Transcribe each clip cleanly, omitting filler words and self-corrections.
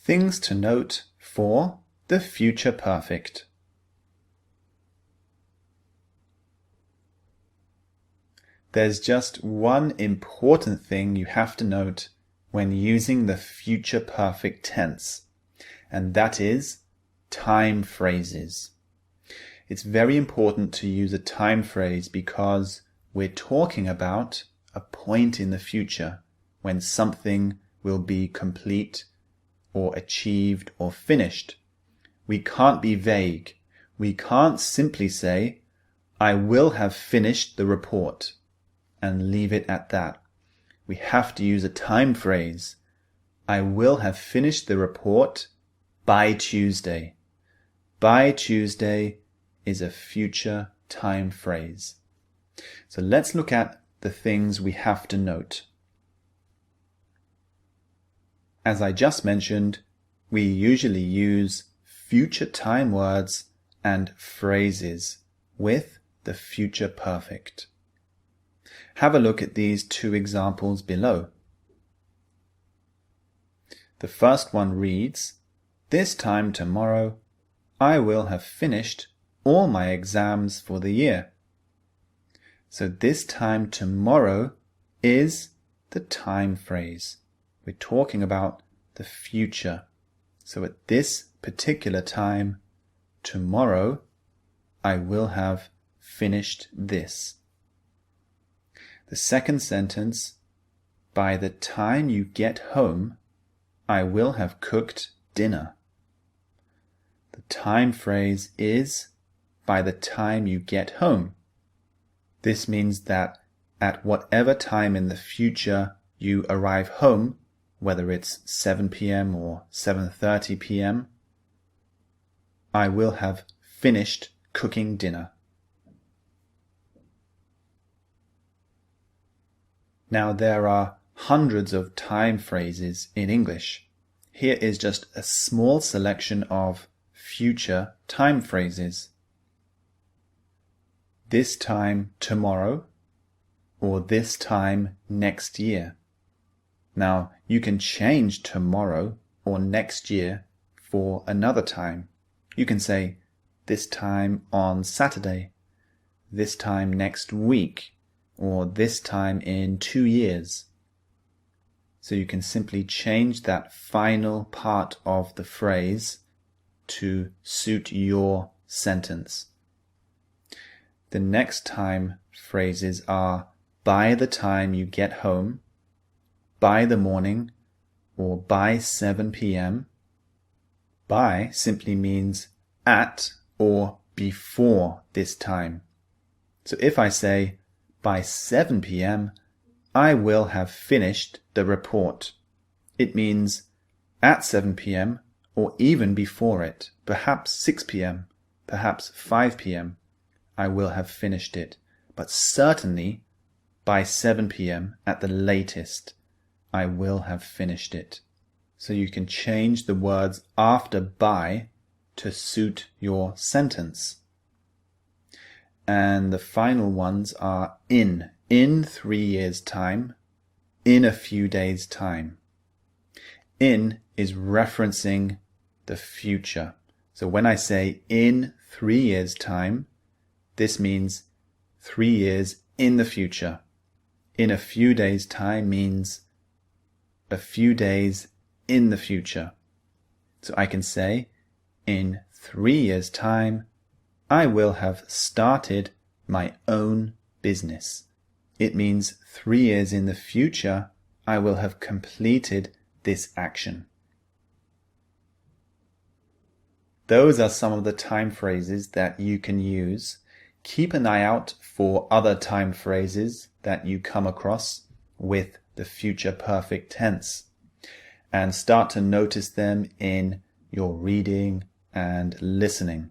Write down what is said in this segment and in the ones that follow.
Things to note for the future perfect. There's just one important thing you have to note when using the future perfect tense, and that is time phrases. It's very important to use a time phrase because we're talking about a point in the future when something will be complete or achieved or finished. We can't be vague. We can't simply say, I will have finished the report, and leave it at that. We have to use a time phrase. I will have finished the report by Tuesday. By Tuesday is a future time phrase. So let's look at the things we have to note. As I just mentioned, we usually use future time words and phrases with the future perfect. Have a look at these two examples below. The first one reads, "This time tomorrow, I will have finished all my exams for the year." So this time tomorrow is the time phrase. We're talking about the future. So at this particular time, tomorrow, I will have finished this. The second sentence, by the time you get home, I will have cooked dinner. The time phrase is by the time you get home. This means that at whatever time in the future you arrive home, whether it's 7 p.m. or 7:30 p.m., I will have finished cooking dinner. Now there are hundreds of time phrases in English. Here is just a small selection of future time phrases. This time tomorrow, or this time next year. Now, you can change tomorrow or next year for another time. You can say, this time on Saturday, this time next week, or this time in 2 years. So you can simply change that final part of the phrase to suit your sentence. The next time phrases are by the time you get home, by the morning, or by 7 p.m. By simply means at or before this time. So if I say, by 7 p.m., I will have finished the report. It means at 7 p.m. or even before it, perhaps 6 p.m., perhaps 5 p.m., I will have finished it. But certainly by 7 p.m. at the latest, I will have finished it. So you can change the words after by to suit your sentence. And the final ones are in 3 years' time, in a few days' time. In is referencing the future. So when I say in 3 years' time, this means 3 years in the future. In a few days' time means a few days in the future. So I can say, in 3 years' time, I will have started my own business. It means 3 years in the future, I will have completed this action. Those are some of the time phrases that you can use. Keep an eye out for other time phrases that you come across with the future perfect tense, and start to notice them in your reading and listening.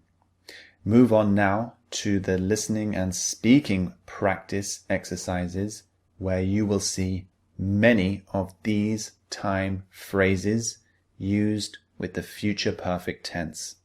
Move on now to the listening and speaking practice exercises, where you will see many of these time phrases used with the future perfect tense.